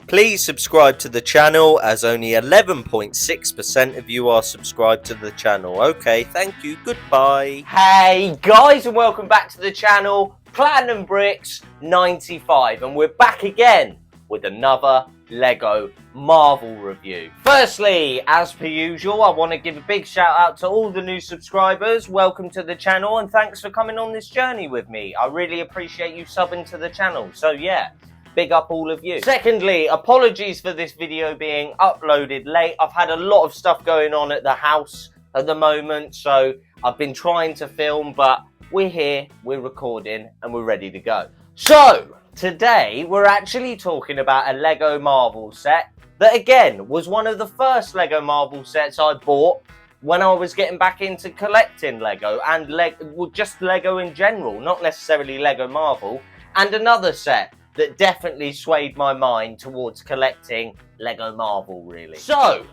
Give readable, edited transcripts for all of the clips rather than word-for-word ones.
Please subscribe to the channel, as only 11.6% of you are subscribed to the channel. Okay, thank you, goodbye. Hey guys, and welcome back to the channel, Platinum Bricks 95, and we're back again with another Lego Marvel review. Firstly, as per usual, I want to give a big shout out to all the new subscribers. Welcome to the channel and thanks for coming on this journey with me. I really appreciate you subbing to the channel. So yeah, big up all of you. Secondly, apologies for this video being uploaded late. I've had a lot of stuff going on at the house at the moment, so I've been trying to film, but we're here, we're recording, and we're ready to go. So, today we're actually talking about a Lego Marvel set that, again, was one of the first Lego Marvel sets I bought when I was getting back into collecting Lego, and just Lego in general, not necessarily Lego Marvel, and another set that definitely swayed my mind towards collecting Lego Marvel, really. So,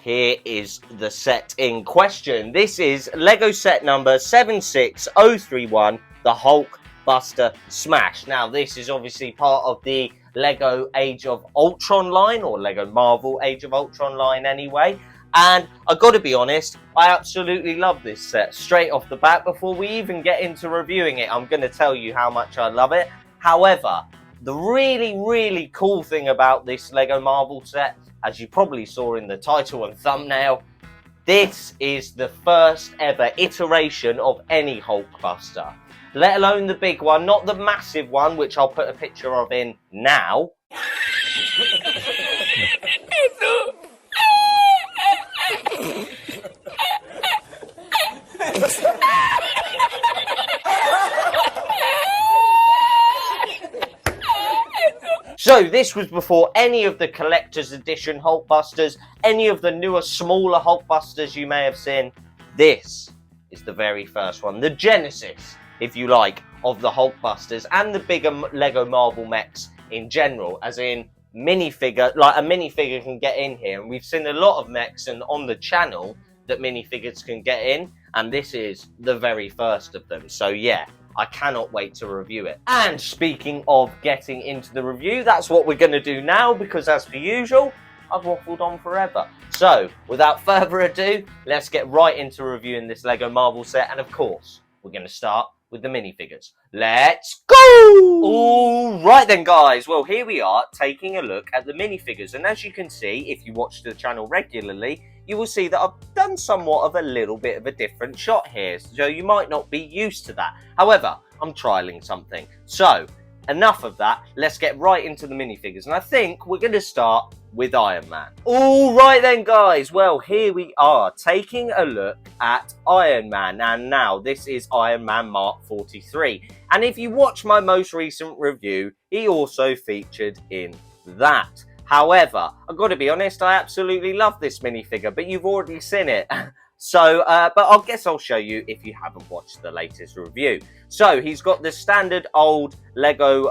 here is the set in question. This is Lego set number 76031, the HULKBUSTER Smash. Now, this is obviously part of the Lego Age of Ultron line, or Lego Marvel Age of Ultron line anyway. And I've got to be honest, I absolutely love this set. Straight off the bat, before we even get into reviewing it, I'm going to tell you how much I love it. However, the really cool thing about this Lego Marvel set, as you probably saw in the title and thumbnail, this is the first ever iteration of any HULKBUSTER. Let alone the big one, not the massive one, which I'll put a picture of in now. So this was before any of the collector's edition HULKBUSTERs, any of the newer, smaller HULKBUSTERs you may have seen. This is the very first one, the genesis, if you like, of the HULKBUSTERs and the bigger Lego Marvel mechs in general, as in minifigure, like a minifigure can get in here. And we've seen a lot of mechs and on the channel that minifigures can get in, and this is the very first of them. So yeah, I cannot wait to review it. And speaking of getting into the review, that's what we're going to do now, because as per usual, I've waffled on forever. So, without further ado, let's get right into reviewing this Lego Marvel set. And of course, we're going to start with the minifigures. Let's go! All right then, guys. Well, here we are taking a look at the minifigures. And as you can see, if you watch the channel regularly, you will see that I've done somewhat of a little bit of a different shot here. So you might not be used to that. However, I'm trialing something. So, enough of that. Let's get right into the minifigures. And I think we're going to start with Iron Man. All right then, guys. Well, here we are taking a look at Iron Man. And now this is Iron Man Mark 43. And if you watch my most recent review, he also featured in that. However, I've got to be honest, I absolutely love this minifigure, but you've already seen it. So, but I guess I'll show you if you haven't watched the latest review. So, he's got the standard old Lego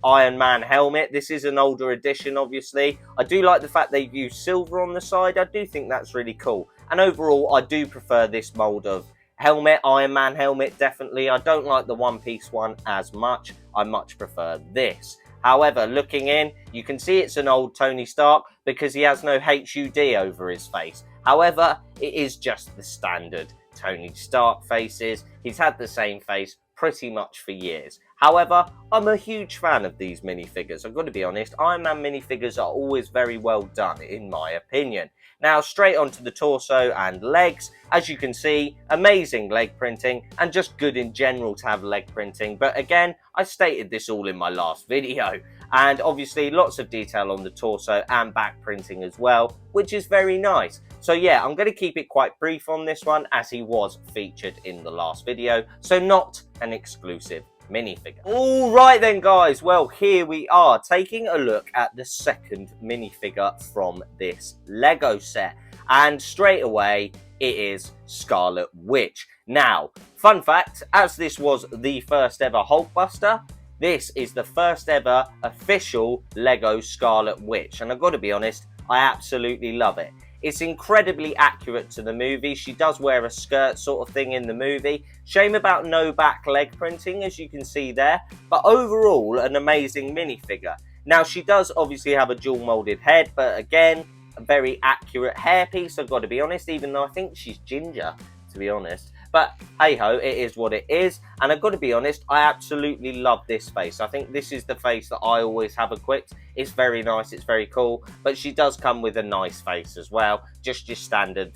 Iron Man helmet. This is an older edition, obviously. I do like the fact they've used silver on the side. I do think that's really cool. And overall, I do prefer this mold of helmet, Iron Man helmet, definitely. I don't like the one-piece one as much. I much prefer this. However, looking in, you can see it's an old Tony Stark because he has no HUD over his face. However, it is just the standard Tony Stark faces. He's had the same face pretty much for years. However, I'm a huge fan of these minifigures. I've got to be honest, Iron Man minifigures are always very well done, in my opinion. Now, straight onto the torso and legs. As you can see, amazing leg printing and just good in general to have leg printing. But again, I stated this all in my last video. And obviously, lots of detail on the torso and back printing as well, which is very nice. So yeah, I'm going to keep it quite brief on this one, as he was featured in the last video. So not an exclusive minifigure. All right then, guys. Well, here we are taking a look at the second minifigure from this Lego set. And straight away, it is Scarlet Witch. Now, fun fact, as this was the first ever HULKBUSTER, this is the first ever official Lego Scarlet Witch. And I've got to be honest, I absolutely love it. It's incredibly accurate to the movie. She does wear a skirt sort of thing in the movie. Shame about no back leg printing, as you can see there. But overall, an amazing minifigure. Now, she does obviously have a dual molded head, but again, a very accurate hairpiece, I've got to be honest, even though I think she's ginger, to be honest. But hey ho, it is what it is. And I've got to be honest, I absolutely love this face. I think this is the face that I always have equipped. It's very nice, it's very cool. But she does come with a nice face as well. Just your standard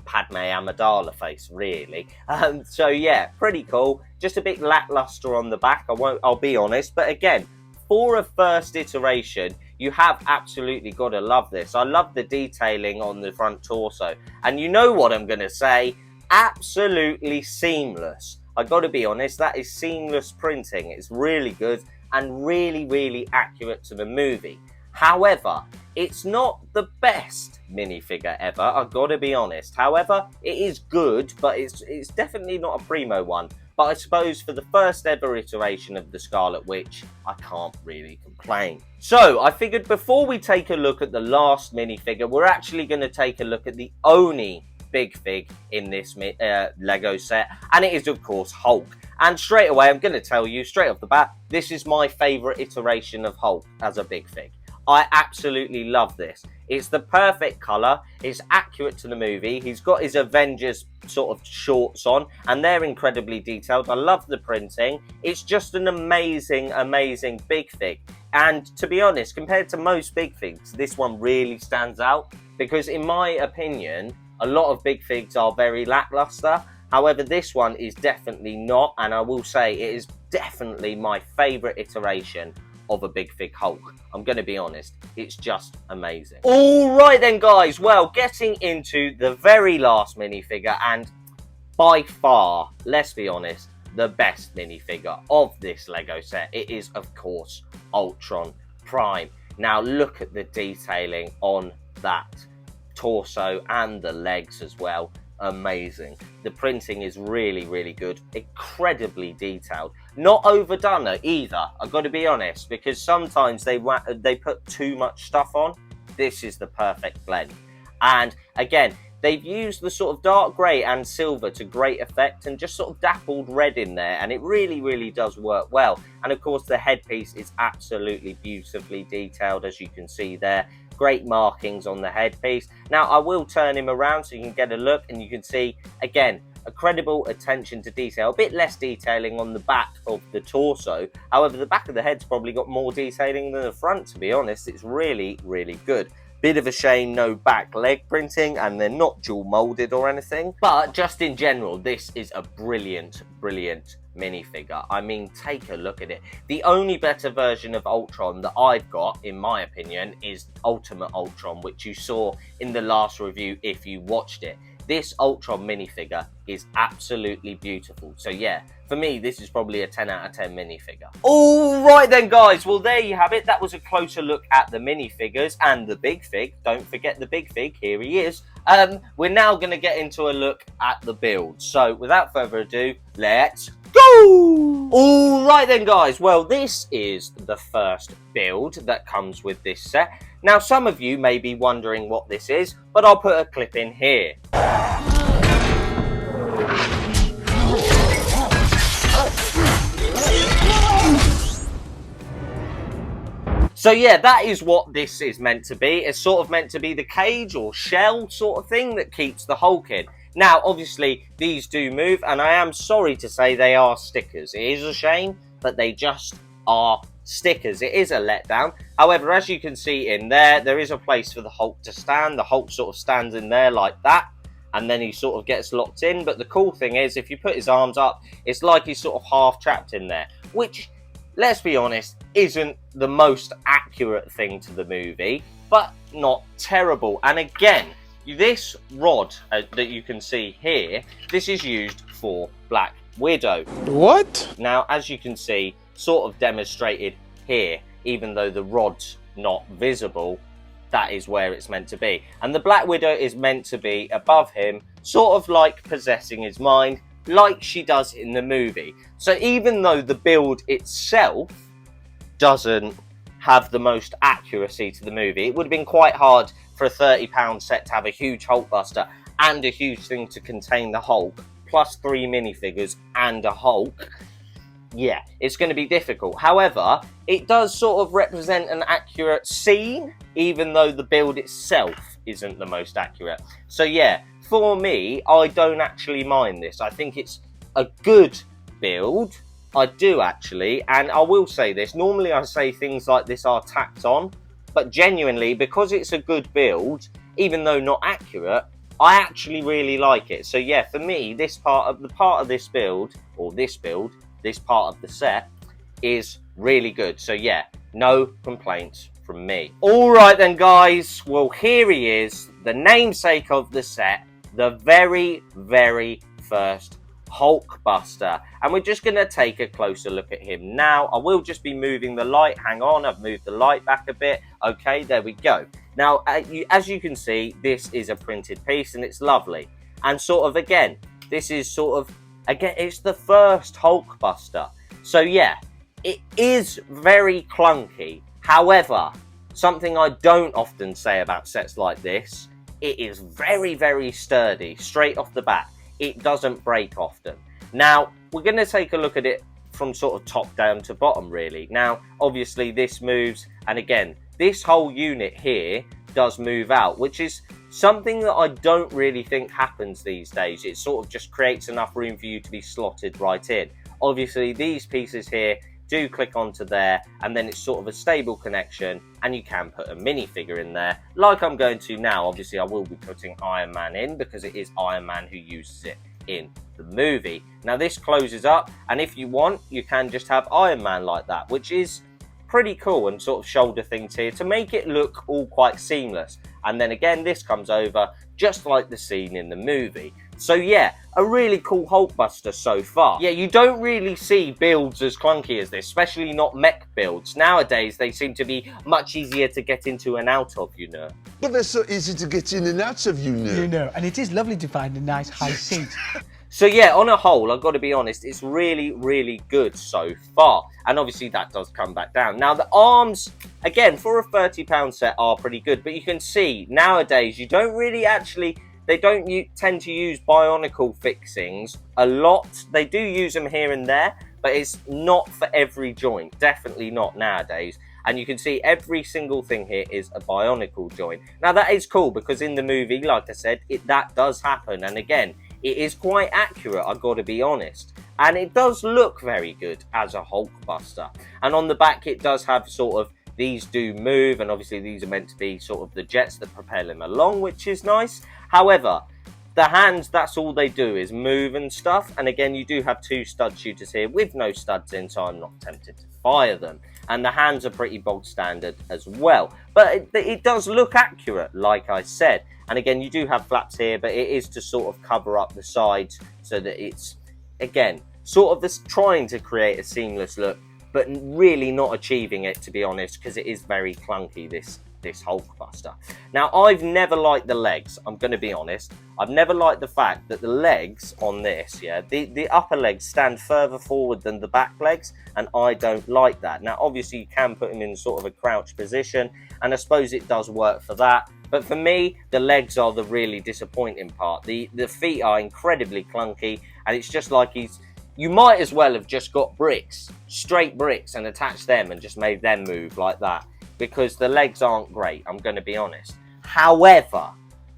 Padme Amidala face, really. So yeah, pretty cool. Just a bit lackluster on the back, I'll be honest. But again, for a first iteration, you have absolutely got to love this. I love the detailing on the front torso. And you know what I'm going to say? Absolutely seamless. I got to be honest, that is seamless printing. It's really good and really, really accurate to the movie. However, it's not the best minifigure ever, I've got to be honest. However, it is good, but it's definitely not a primo one. But I suppose for the first ever iteration of the Scarlet Witch, I can't really complain. So I figured before we take a look at the last minifigure, we're actually going to take a look at the only big fig in this Lego set, and it is of course Hulk. And straight away, I'm going to tell you straight off the bat, this is my favourite iteration of Hulk as a big fig. I absolutely love this. It's the perfect colour, it's accurate to the movie, he's got his Avengers sort of shorts on, and they're incredibly detailed. I love the printing. It's just an amazing, amazing big fig. And to be honest, compared to most big figs, this one really stands out, because in my opinion, a lot of big figs are very lackluster. However, this one is definitely not, and I will say it is definitely my favourite iteration of a big fig Hulk. I'm going to be honest, it's just amazing. Alright then guys, well, getting into the very last minifigure, and by far, let's be honest, the best minifigure of this Lego set. It is of course Ultron Prime. Now look at the detailing on that torso and the legs as well. Amazing. The printing is really, really good. Incredibly detailed. Not overdone either, I've got to be honest, because sometimes they put too much stuff on. This is the perfect blend. And again, they've used the sort of dark grey and silver to great effect, and just sort of dappled red in there, and it really, really does work well. And of course the headpiece is absolutely beautifully detailed, as you can see there. Great markings on the headpiece. Now I will turn him around so you can get a look, and you can see again a credible attention to detail. A bit less detailing on the back of the torso, however the back of the head's probably got more detailing than the front, to be honest. It's really, really good. Bit of a shame no back leg printing, and they're not dual molded or anything, but just in general this is a brilliant, brilliant minifigure. I mean, take a look at it. The only better version of Ultron that I've got, in my opinion, is Ultimate Ultron, which you saw in the last review if you watched it. This Ultron minifigure is absolutely beautiful. So yeah, for me, this is probably a 10 out of 10 minifigure. Alright then guys, well there you have it. That was a closer look at the minifigures and the big fig. Don't forget the big fig, here he is. We're now going to get into a look at the build. So without further ado, let's go! Alright then guys, well this is the first build that comes with this set. Now some of you may be wondering what this is, but I'll put a clip in here. So yeah, that is what this is meant to be. It's sort of meant to be the cage or shell sort of thing that keeps the Hulk in. Now, obviously, these do move, and I am sorry to say they are stickers. It is a shame, but they just are stickers. It is a letdown. However, as you can see in there, there is a place for the Hulk to stand. The Hulk sort of stands in there like that, and then he sort of gets locked in. But the cool thing is, if you put his arms up, it's like he's sort of half trapped in there, which, let's be honest, isn't the most accurate thing to the movie, but not terrible. And again, this rod that you can see here, this is used for Black Widow. What? Now, as you can see, sort of demonstrated here, even though the rod's not visible, that is where it's meant to be. And the Black Widow is meant to be above him, sort of like possessing his mind, like she does in the movie. So even though the build itself doesn't have the most accuracy to the movie, it would have been quite hard for a £30 set to have a huge Hulkbuster and a huge thing to contain the Hulk, plus 3 minifigures and a Hulk. yeah, it's going to be difficult. However, it does sort of represent an accurate scene, even though the build itself isn't the most accurate. So yeah, for me, I don't actually mind this. I think it's a good build. I do actually, and I will say this. Normally I say things like this are tacked on, but genuinely, because it's a good build, even though not accurate, I actually really like it. So yeah, for me, this part of this build, this part of the set is really good. So yeah, no complaints from me. All right then, guys. Well, here he is, the namesake of the set, the very, very first HULKBUSTER, and we're just going to take a closer look at him now. I will just be moving the light. Hang on, I've moved the light back a bit. Okay, there we go. Now, as you can see, this is a printed piece and it's lovely. And sort of, again, this is sort of, again, it's the first HULKBUSTER. So yeah, it is very clunky. However, something I don't often say about sets like this, it is very, very sturdy straight off the bat. It doesn't break often. Now, we're going to take a look at it from sort of top down to bottom, really. Now, obviously, this moves, and again, this whole unit here does move out, which is something that I don't really think happens these days. It sort of just creates enough room for you to be slotted right in. Obviously, these pieces here do click onto there, and then it's sort of a stable connection, and you can put a minifigure in there, like I'm going to now. Obviously, I will be putting Iron Man in, because it is Iron Man who uses it in the movie. Now, this closes up, and if you want, you can just have Iron Man like that, which is pretty cool, and sort of shoulder things here to make it look all quite seamless. And then again, this comes over just like the scene in the movie. So yeah, a really cool HULKBUSTER so far. Yeah, you don't really see builds as clunky as this, especially not mech builds. Nowadays, they seem to be much easier to get into and out of, you know. But they're so easy to get in and out of, you know. You know, and it is lovely to find a nice high seat. So yeah, on a whole, I've got to be honest, it's really, really good so far. And obviously that does come back down. Now the arms, again, for a £30 set are pretty good. But you can see, nowadays, you don't really actually, they don't tend to use bionicle fixings a lot. They do use them here and there, but it's not for every joint. Definitely not nowadays. And you can see every single thing here is a bionicle joint. Now that is cool, because in the movie, like I said, that does happen. And again, it is quite accurate, I've got to be honest. And it does look very good as a HULKBUSTER. And on the back, it does have sort of, these do move, and obviously these are meant to be sort of the jets that propel him along, which is nice. However, the hands, that's all they do is move and stuff. And again, you do have two stud shooters here with no studs in, so I'm not tempted to fire them. And the hands are pretty bog standard as well. But it does look accurate, like I said. And again, you do have flaps here, but it is to sort of cover up the sides so that it's, again, sort of this trying to create a seamless look, but really not achieving it, to be honest, because it is very clunky, this HULKBUSTER. Now, I've never liked the legs, I'm going to be honest. I've never liked the fact that the legs on this, yeah, the upper legs stand further forward than the back legs, and I don't like that. Now, obviously, you can put them in sort of a crouch position, and I suppose it does work for that. But for me, the legs are the really disappointing part. The feet are incredibly clunky, and it's just like you might as well have just got bricks, straight bricks, and attached them and just made them move like that, because the legs aren't great, I'm going to be honest. However,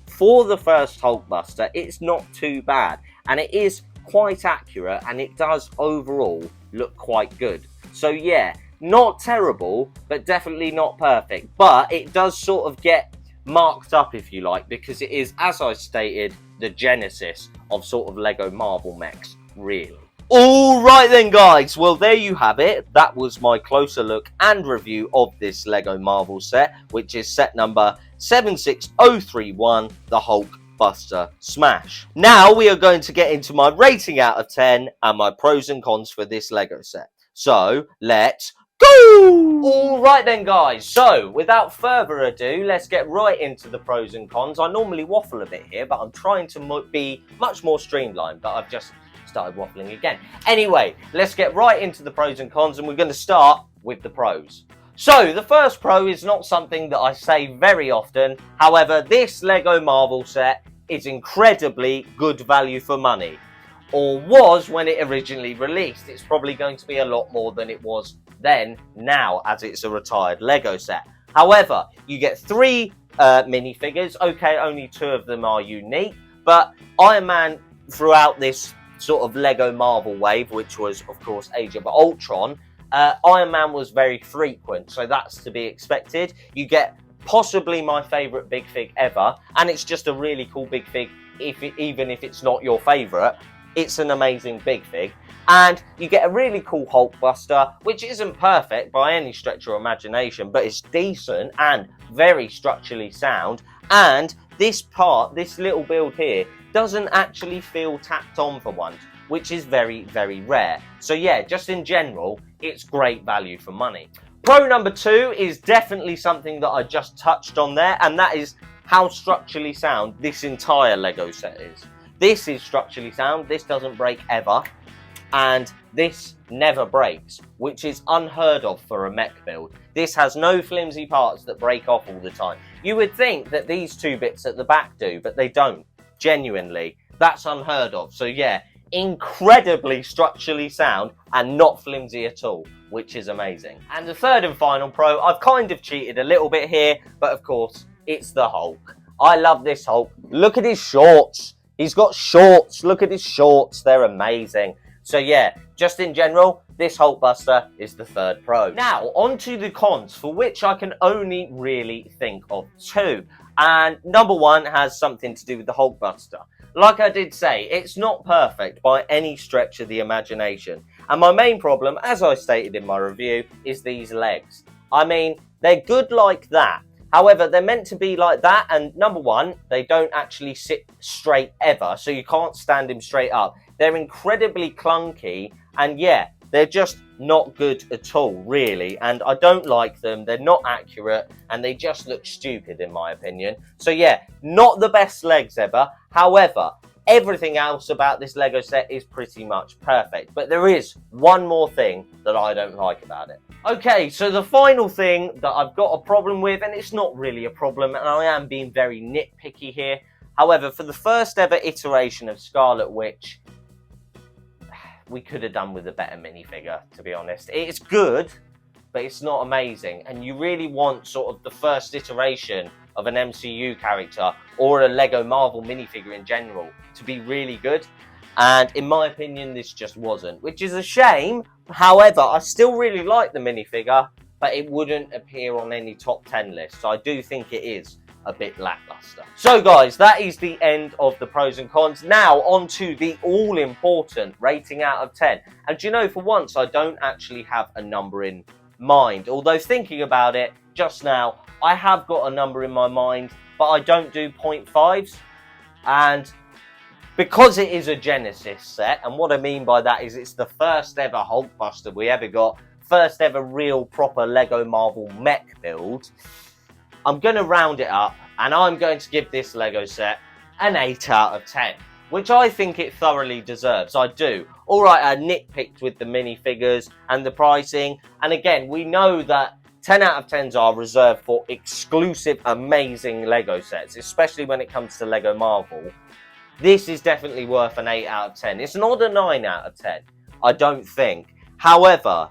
for the first HULKBUSTER, it's not too bad, and it is quite accurate, and it does overall look quite good. So yeah, not terrible, but definitely not perfect. But it does sort of get marked up, if you like, because it is, as I stated, the genesis of sort of Lego Marvel mechs, really. Alright then, guys, well, there you have it. That was my closer look and review of this Lego Marvel set, which is set number 76031, the HULKBUSTER Smash. Now we are going to get into my rating out of 10 and my pros and cons for this Lego set. So let's go! Alright then, guys, so without further ado, let's get right into the pros and cons. I normally waffle a bit here, but I'm trying to be much more streamlined, but I've just started waffling again. Anyway, let's get right into the pros and cons, and we're going to start with the pros. So the first pro is not something that I say very often. However, this Lego Marvel set is incredibly good value for money. or was when it originally released. It's probably going to be a lot more than it was then, now, as it's a retired Lego set. However, you get 3 minifigures. Okay, only 2 of them are unique, but Iron Man, throughout this sort of Lego Marvel wave, which was, of course, Age of Ultron, Iron Man was very frequent, so that's to be expected. You get possibly my favourite Big Fig ever, and it's just a really cool Big Fig, even if it's not your favourite. It's an amazing Big Fig. And you get a really cool HULKBUSTER, which isn't perfect by any stretch of your imagination, but it's decent and very structurally sound. And this little build here, doesn't actually feel tacked on for once, which is very, very rare. So yeah, just in general, it's great value for money. Pro number 2 is definitely something that I just touched on there, and that is how structurally sound this entire Lego set is. This is structurally sound, this doesn't break ever, and this never breaks, which is unheard of for a mech build. This has no flimsy parts that break off all the time. You would think that these 2 bits at the back do, but they don't. Genuinely, that's unheard of. So yeah, incredibly structurally sound and not flimsy at all, which is amazing. And the third and final pro, I've kind of cheated a little bit here, but of course, it's the Hulk. I love this Hulk. Look at his shorts. He's got shorts. Look at his shorts. They're amazing. So yeah, just in general, this HULKBUSTER is the third pro. Now, on to the cons, for which I can only really think of 2. And number 1 has something to do with the HULKBUSTER. Like I did say, it's not perfect by any stretch of the imagination. And my main problem, as I stated in my review, is these legs. I mean, they're good like that. However, they're meant to be like that, and number 1, they don't actually sit straight ever, so you can't stand him straight up. They're incredibly clunky, and yeah, they're just not good at all, really, and I don't like them. They're not accurate, and they just look stupid, in my opinion. So yeah, not the best legs ever. However, everything else about this Lego set is pretty much perfect, but there is one more thing that I don't like about it. Okay, so the final thing that I've got a problem with, and it's not really a problem, and I am being very nitpicky here. However, for the first ever iteration of Scarlet Witch, we could have done with a better minifigure, to be honest. It's good, but it's not amazing. And you really want sort of the first iteration of an MCU character or a Lego Marvel minifigure in general to be really good. And in my opinion, this just wasn't, which is a shame. However, I still really like the minifigure, but it wouldn't appear on any top 10 list. So I do think it is a bit lackluster. So guys, that is the end of the pros and cons. Now on to the all-important rating out of 10. And do you know, for once I don't actually have a number in mind, although thinking about it just now, I have got a number in my mind, but I don't do 0.5s. And because it is a Genesis set, and what I mean by that is it's the first ever HULKBUSTER we ever got, first ever real proper Lego Marvel mech build, I'm going to round it up, and I'm going to give this Lego set an 8 out of 10, which I think it thoroughly deserves. I do. Alright, I nitpicked with the minifigures and the pricing, and again, we know that 10 out of 10s are reserved for exclusive, amazing Lego sets, especially when it comes to Lego Marvel. This is definitely worth an 8 out of 10. It's not a 9 out of 10, I don't think. However,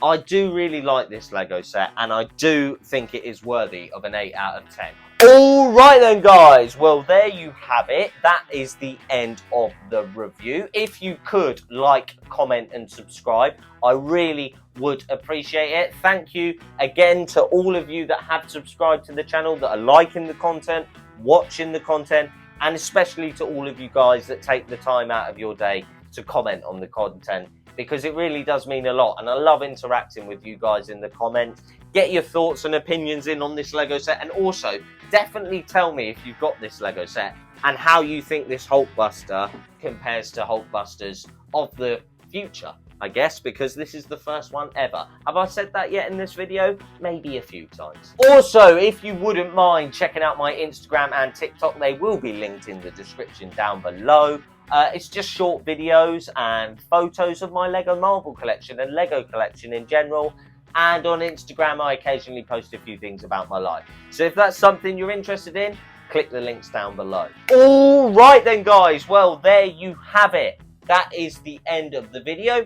I do really like this Lego set, and I do think it is worthy of an 8 out of 10. Alright then guys, well there you have it. That is the end of the review. If you could like, comment and subscribe, I really would appreciate it. Thank you again to all of you that have subscribed to the channel, that are liking the content, watching the content, and especially to all of you guys that take the time out of your day to comment on the content, because it really does mean a lot, and I love interacting with you guys in the comments. Get your thoughts and opinions in on this Lego set, and also definitely tell me if you've got this Lego set and how you think this HULKBUSTER compares to HULKBUSTERs of the future, I guess, because this is the first one ever. Have I said that yet in this video? Maybe a few times. Also, if you wouldn't mind checking out my Instagram and TikTok, they will be linked in the description down below. It's just short videos and photos of my Lego Marvel collection and Lego collection in general. And on Instagram, I occasionally post a few things about my life. So if that's something you're interested in, click the links down below. All right then, guys. Well, there you have it. that is the end of the video.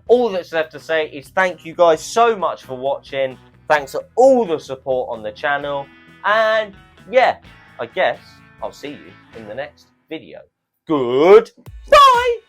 All that's left to say is thank you guys so much for watching. Thanks for all the support on the channel. And yeah, I guess I'll see you in the next video. Goodbye!